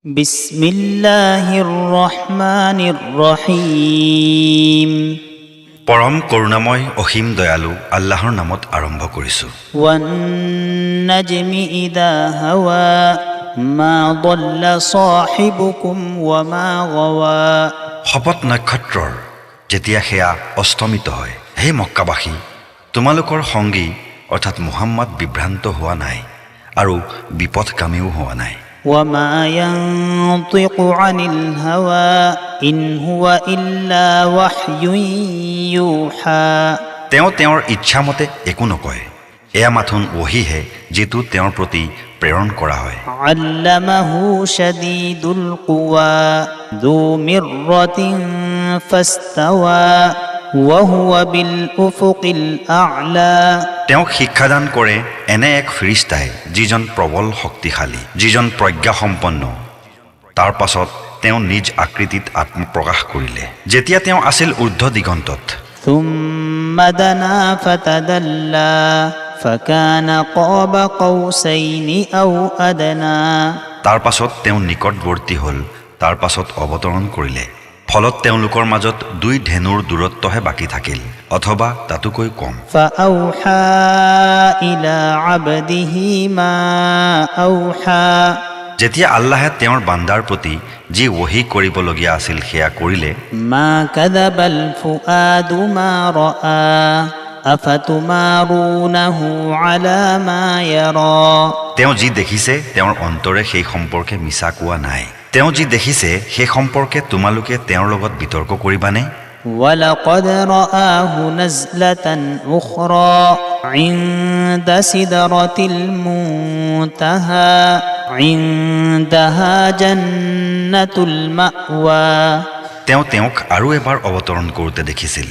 بسم الله الرحمن الرحيم পৰম কৰুণাময় অসীম দয়ালু আল্লাহৰ নামত আৰম্ভ কৰিছো والنجم إذا هوى ما ضل صاحبكم وما غوى শপত নক্ষত্ৰৰ যেতিয়া সেয়া অস্তমিত হয় হে মক্কাবাসী তোমালোকৰ সংগী অৰ্থাৎ মুহাম্মদ বিভ্ৰান্ত হোৱা নাই আৰু বিপথগামীও হোৱা নাই وما ينطق عن الهوى إن هو إلا وحي يوحى তেওঁ তেওঁৰ ইচ্ছামতে একো নকয় এয়া মাথোন ওহিহে যেটো তেওঁৰ প্ৰতি প্ৰেৰণ কৰা হয় علمه شديد القوى ذو مرة فاستوى وهو بالأفق الأعلى তেওঁক শিক্ষাদান কৰে এনে এক ফিৰিস্তাই যিজন প্ৰবল শক্তিশালী যিজন প্ৰজ্ঞা সম্পন্ন তাৰ পাছত তেওঁ নিজ আকৃতিত আত্মপ্ৰকাশ কৰিলে যেতিয়া তেওঁ আছিল ঊৰ্ধ্ব দিগন্তত ثم دنا فتدلى فكان قاب قوسين أو أدنى তাৰ পাছত তেওঁ নিকটৱৰ্তী হ'ল তাৰ পাছত অৱতৰণ কৰিলে ফলত তেওঁলোকৰ মাজত দুই ধেনুৰ দূৰত্বহে বাকী থাকিল অথবা তাতোকৈ কম فأوحى إلى عبده ما أوحى যেতিয়া আল্লাহে তেওঁৰ বান্দাৰ প্ৰতি যি ওহী কৰিবলগীয়া আছিল সেয়া কৰিলে ما كذب الفؤاد ما رأى أفتمارونه على ما يرى তেওঁ যি দেখিছে তেওঁৰ অন্তৰে সেই সম্পৰ্কে মিছা কোৱা নাই তেওঁ যি দেখিছে সেই সম্পৰ্কে তোমালোকে তেওঁৰ লগত বিতৰ্ক কৰিবানে ولقد رآه نزلة أخرى عند سدرة المنتهى عندها جنة المأوى তেওঁক আৰু এবাৰ অৱতৰণ কৰোঁতে দেখিছিল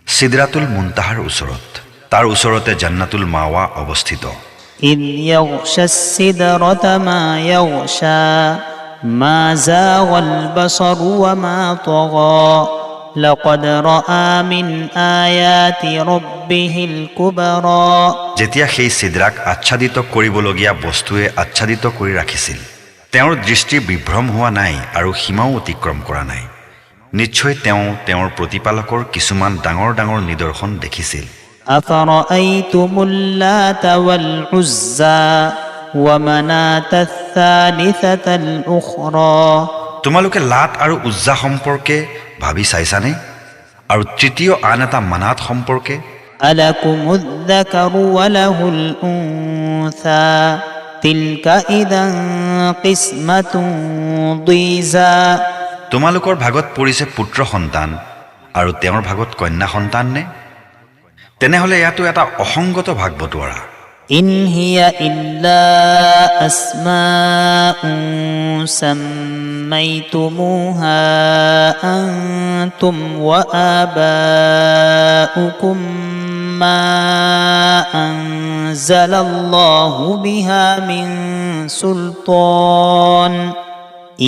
সিদৰাতুল মুনতাহাৰ ওচৰত তাৰ ওচৰতে জান্নাতুল মাৱা অৱস্থিত إذ يغشى السدرة ما يغشى ما زاغ البصر وما طغى لقد رأى من آيات ربه الكبرى যেতিয়া সেই সিদৰাক আচ্ছাদিত কৰিবলগীয়া বস্তুৱে আচ্ছাদিত কৰি ৰাখিছিল তেওঁৰ দৃষ্টি বিভ্ৰম হোৱা নাই আৰু সীমাও অতিক্ৰম কৰা নাই নিশ্চয় তেওঁৰ প্ৰতিপালকৰ কিছুমান ডাঙৰ ডাঙৰ নিদৰ্শন দেখিছিল أفرأيتم اللات والعزى ومناة الثالثة الأخرى তোমালোকে লাট আৰু উজ্জা সম্পৰ্কে ভাবি চাইছানে আৰু তৃতীয় আন এটা মানাত সম্পৰ্কে ألكم الذكر وله الأنثى تلك إذا قسمة ضيزى তোমালোকৰ ভাগত পৰিছে পুত্ৰ সন্তান আৰু তেওঁৰ ভাগত কন্যা সন্তান নে তেনেহলে ইয়াতো এটা অসংগত ভাগ বটোৱাৰা إن هي إلا أسماء سميتموها أنتم وآباؤكم ما أنزل الله بها من سلطان إن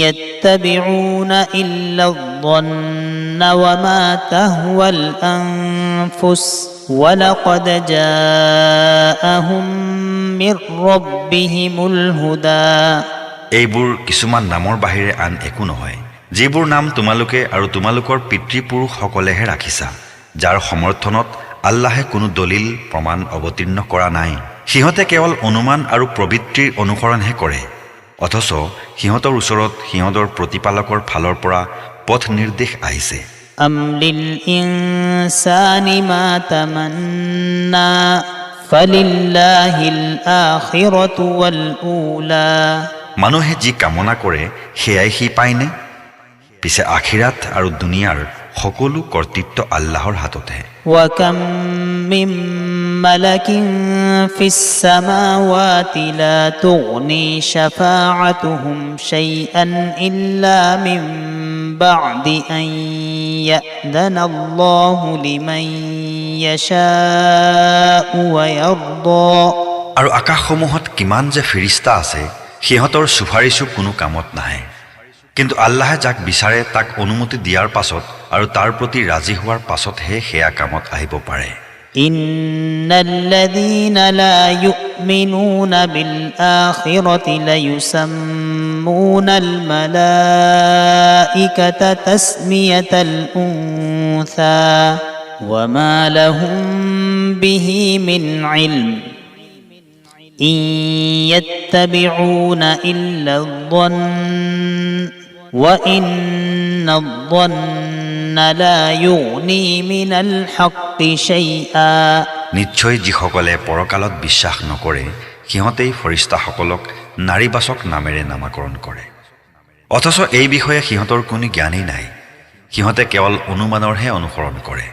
يتبعون إلا الظن وما تهوى الأنفس ولقد جاءهم من ربهم الهدى এইবোৰ কিছুমান নামৰ বাহিৰে আন একো নহয় যিবোৰ নাম তোমালোকে আৰু তোমালোকৰ পিতৃপুৰুষসকলেহে ৰাখিছা যাৰ সমৰ্থনত আল্লাহে কোনো দলিল প্ৰমাণ অৱতীৰ্ণ কৰা নাই সিহঁতে কেৱল অনুমান আৰু প্ৰবৃত্তিৰ অনুসৰণহে কৰে অথচ সিহঁতৰ ওচৰত সিহঁতৰ প্ৰতিপালকৰ ফালৰ পৰা পথ নিৰ্দেশ আহিছে أم للإنسان ما تمنى فلله الآخرة والأولى মানুহে যি কামনা কৰে সেয়াই সি পায়নে পিছে আখিৰাত আৰু দুনিয়াৰ সকলো কৰ্তৃত্ব আল্লাহৰ হাততহে وكم من ملك في السماوات لا تغني شفاعتهم شيئا إلا من بعد أن يأذن الله لمن يشاء ويرضى আৰু আকাশসমূহত কিমান যে ফিৰিস্তা আছে সিহঁতৰ সুফাৰিছো কোনো কামত নাহে কিন্তু আল্লাহে যাক বিচাৰে তাক অনুমতি দিয়াৰ পাছত আৰু তাৰ প্ৰতি ৰাজি হোৱাৰ পাছতহে সেয়া কামত আহিব পাৰে إن الذين لا يؤمنون بالآخرة ليسمون الملائكة تسمية الأنثى وما لهم به من علم إن يتبعون إلا الظن وإن الظن لا يغني من الحق شيئا নিশ্চয় যিসকলে পৰকালত বিশ্বাস নকৰে সিহঁতেই ফৰিস্তাসকলক নাৰীবাচক নামেৰে নামাকৰণ কৰে অথচ এই বিষয়ে সিহঁতৰ কোনো জ্ঞানেই নাই সিহঁতে কেৱল অনুমানৰহে অনুসৰণ কৰে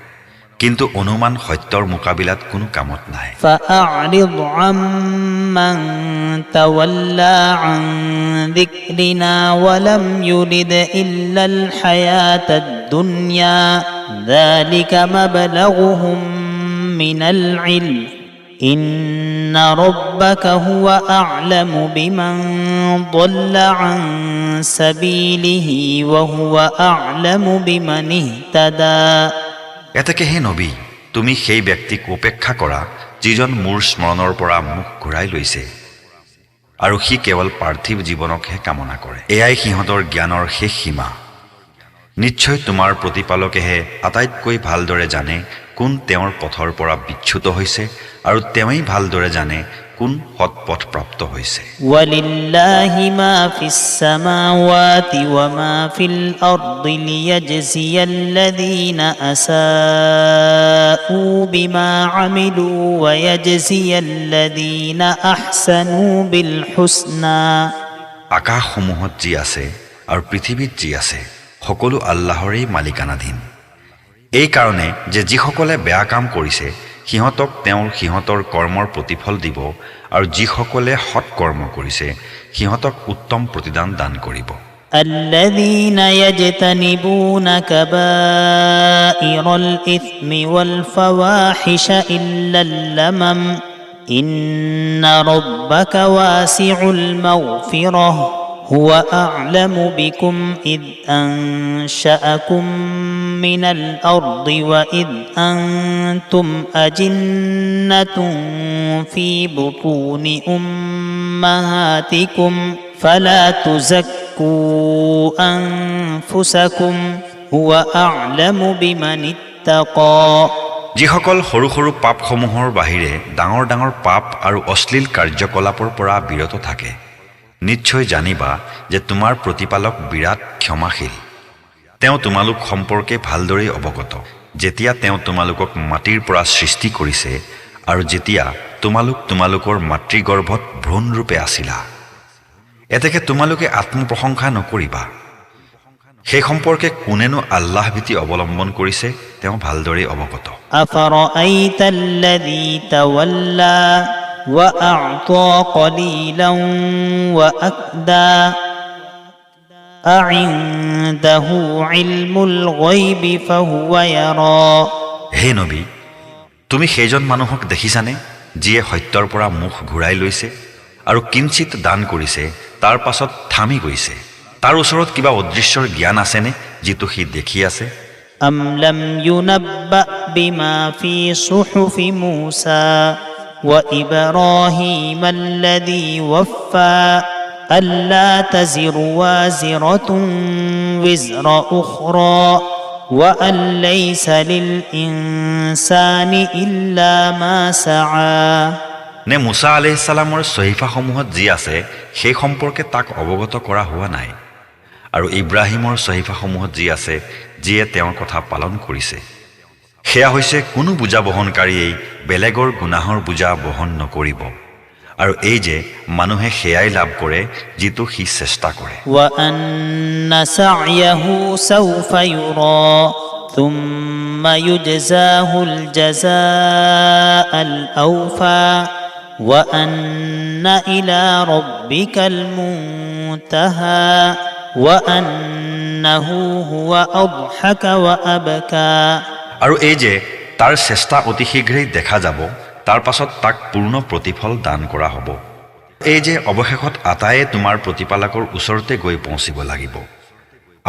কিন্তু অনুমান সত্যৰ মোকাবিলাত কোনো কামত নাই فأعرض عمن تولى عن ذكرنا ولم يرد إلا الحياة الدنيا ذلك مبلغهم من العلم إن ربك هو أعلم بمن ضل عن سبيله وهو أعلم بمن اهتدى এতেকে হে নবী তুমি সেই ব্যক্তিক উপেক্ষা কৰা যিজন মোৰ স্মৰণৰ পৰা মুখ ঘূৰাই লৈছে আৰু সি কেৱল পাৰ্থিৱ জীৱনকহে কামনা কৰে এয়াই সিহঁতৰ জ্ঞানৰ শেষ সীমা নিশ্চয় তোমাৰ প্ৰতিপালকেহে আটাইতকৈ ভালদৰে জানে কোন তেওঁৰ পথৰ পৰা বিচ্যুত হৈছে আৰু তেওঁই ভালদৰে জানে কোন সৎপথ প্ৰাপ্ত হৈছে ولله ما في السماوات وما في الأرض ليجزي الذين أساءوا بما عملوا ويجزي الذين أحسنوا بالحسنى আকাশসমূহত যি আছে আৰু পৃথিৱীত যি আছে সকলো আল্লাহৰেই মালিকানাধীন এই কাৰণে যে যিসকলে বেয়া কাম কৰিছে সিহঁতক তেওঁৰ সিহঁতৰ কৰ্মৰ প্ৰতিফল দিব আৰু যিসকলে সৎ কৰ্ম কৰিছে সিহঁতক উত্তম প্ৰতিদান দান কৰিব الذين يجتنبون كبائر الإثم والفواحش إلا اللمم إن ربك واسع المغفرة هو أعلم بكم إذ أنشأكم من الأرض وإذ أنتم أجنة في بطون أمهاتكم فلا تزكوا أنفسكم هو أعلم بمن اتقى যিসকল সৰু সৰু পাপসমূহৰ বাহিৰে ডাঙৰ ডাঙৰ পাপ আৰু অশ্লীল কাৰ্যকলাপৰ পৰা বিৰত থাকে নিশ্চয় জানিবা যে তোমাৰ প্ৰতিপালক বিৰাট ক্ষমাশীল তেওঁ তোমালোক সম্পৰ্কে ভালদৰে অৱগত যেতিয়া তেওঁ তোমালোকক মাটিৰ পৰা সৃষ্টি কৰিছে আৰু যেতিয়া তোমালোকৰ মাতৃগৰ্ভত ভ্ৰূণ ৰূপে আছিলা এতেকে তোমালোকে আত্মপ্ৰশংসা নকৰিবা সেই সম্পৰ্কে কোনেনো আল্লাহ ভীতি অৱলম্বন কৰিছে তেওঁ ভালদৰে অৱগত أفرأيت الذي تولى وأعطى قليلا وأكدى أعنده علم الغيب فهو يرى হে নবী তুমি সেইজন মানুহক দেখিছানে যিয়ে সত্যৰ পৰা মুখ ঘূৰাই লৈছে আৰু কিঞ্চিত দান কৰিছে তাৰ পাছত থামি গৈছে তাৰ ওচৰত কিবা অদৃশ্যৰ জ্ঞান আছেনে যিটো সি দেখি আছে أم لم ينبأ بما في صحف موسى وإبراهيم الذي وفى ألا تزر وازرة وزر أخرى وأن ليس للإنسان إلا ما سعى নে মুসা আলাইহিস সালামৰ সহিফাসমূহত যি আছে সেই সম্পৰ্কে তাক অৱগত কৰা হোৱা নাই আৰু ইব্ৰাহিমৰ সহিফাসমূহত যি আছে যিয়ে তেওঁৰ কথা পালন কৰিছে সেয়া হৈছে কোনো বুজা বহনকাৰীয়ে বেলেগৰ গুনাহৰ বুজা বহন নকৰিব আৰু এই যে মানুহে সেয়াই লাভ কৰে যিটো সি চেষ্টা কৰে وأن سعيه سوف يرى ثم يجزاه الجزاء الأوفى وأن إلى ربك المنتهى وأنه هو أضحك وأبكى আৰু এই যে তাৰ চেষ্টা অতি শীঘ্ৰেই দেখা যাব তাৰ পাছত তাক পূৰ্ণ প্ৰতিফল দান কৰা হ'ব এই যে অৱশেষত আটায়ে তোমাৰ প্ৰতিপালকৰ ওচৰতে গৈ পৌঁছিব লাগিব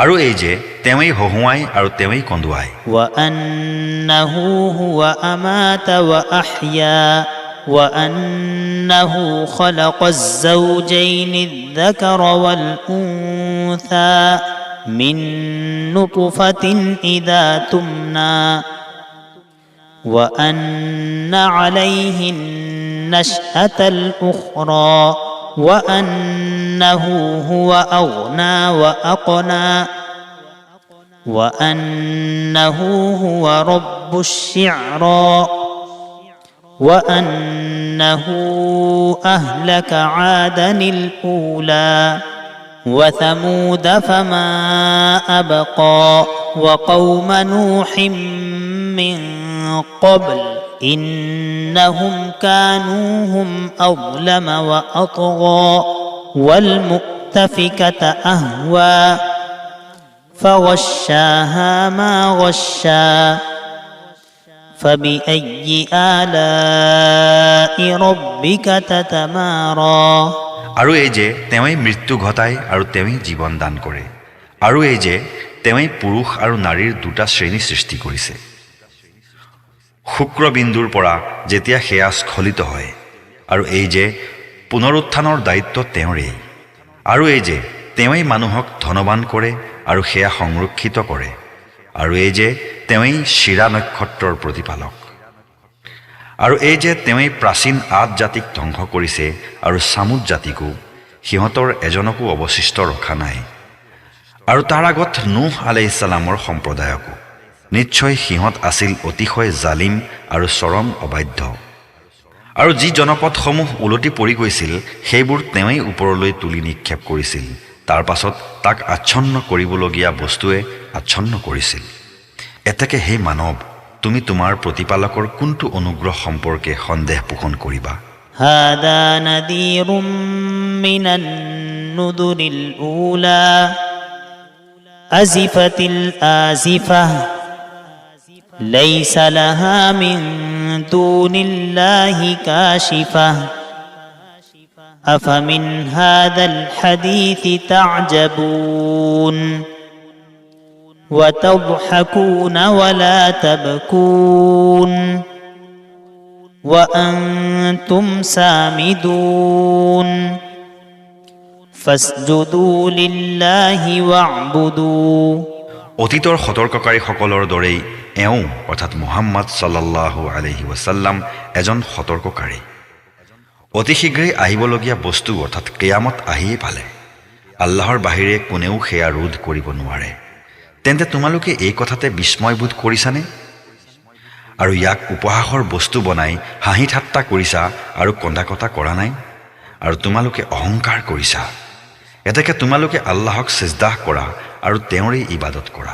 আৰু এই যে তেওঁই হহুৱাই আৰু তেওঁই কন্দুৱাই وأنه هو أمات وأحيا وأنه خلق الزوجين الذكر والأنثى من نطفة إذا تمنى وأن عليه النشأة الأخرى وأنه هو أغنى وأقنى وأنه هو رب الشعرى وأنه أهلك عادا الأولى وثمود فما أبقى وقوم نوح من قبل إنهم كانوا هم أظلم وأطغى والمؤتفكة أهوى فغشاها ما غشى فبأي آلاء ربك تتمارى আৰু এই যে তেওঁই মৃত্যু ঘটায় আৰু তেওঁই জীৱন দান কৰে আৰু এই যে তেওঁই পুৰুষ আৰু নাৰীৰ দুটা শ্ৰেণী সৃষ্টি কৰিছে শুক্ৰবিন্দুৰ পৰা যেতিয়া সেয়া স্খলিত হয় আৰু এই যে পুনৰুত্থানৰ দায়িত্ব তেওঁৰেই আৰু এই যে তেওঁই মানুহক ধনৱান কৰে আৰু সেয়া সংৰক্ষিত কৰে আৰু এই যে তেওঁই শিৰা নক্ষত্ৰৰ প্ৰতিপালক আৰু এই যে তেওঁই প্ৰাচীন আদ জাতিক ধ্বংস কৰিছে আৰু চামুদ জাতিকো সিহঁতৰ এজনকো অৱশিষ্ট ৰখা নাই আৰু তাৰ আগত নুহ আলাইহিছ সালামৰ সম্প্ৰদায়কো নিশ্চয় সিহঁত আছিল অতিশয় জালিম আৰু চৰম অবাধ্য আৰু যি জনপদসমূহ উলটি পৰি গৈছিল সেইবোৰ তেওঁই ওপৰলৈ তুলি নিক্ষেপ কৰিছিল তাৰ পাছত তাক আচ্ছন্ন কৰিবলগীয়া বস্তুৱে আচ্ছন্ন কৰিছিল এতেকে হে মানৱ তুমি তোমাৰ প্ৰতিপালকৰ কোনটো অনুগ্ৰহ সম্পৰ্কে সন্দেহ পোষণ কৰিবা هذا نذير من النذر الأولى أزفت الآزفة ليس لها من دون الله كاشفة أفمن هذا الحديث تعجبون وتضحكون ولا تبكون وأنتم سامدون فاسجدوا لله واعبدوا অতীতৰ সতৰ্ককাৰীসকলৰ দৰেই এওঁ অৰ্থাৎ মুহাম্মদ সাল্লাল্লাহু আলাইহি ওয়াসাল্লাম এজন সতৰ্ককাৰী অতি শীঘ্ৰেই আহিবলগীয়া বস্তু অৰ্থাৎ কিয়ামত আহিয়ে পালে আল্লাহৰ বাহিৰে কোনেও সেয়া ৰোধ কৰিব নোৱাৰে তেন্তে তোমালোকে এই কথাতে বিস্ময়বোধ কৰিছানে আৰু ইয়াক উপহাসৰ বস্তু বনাই হাঁহি ঠাট্টা কৰিছা আৰু কন্দা-কটা কৰা নাই আৰু তোমালোকে অহংকাৰ কৰিছা এতেকে তোমালোকে আল্লাহক সিজদা কৰা আৰু তেওঁৰেই ইবাদত কৰা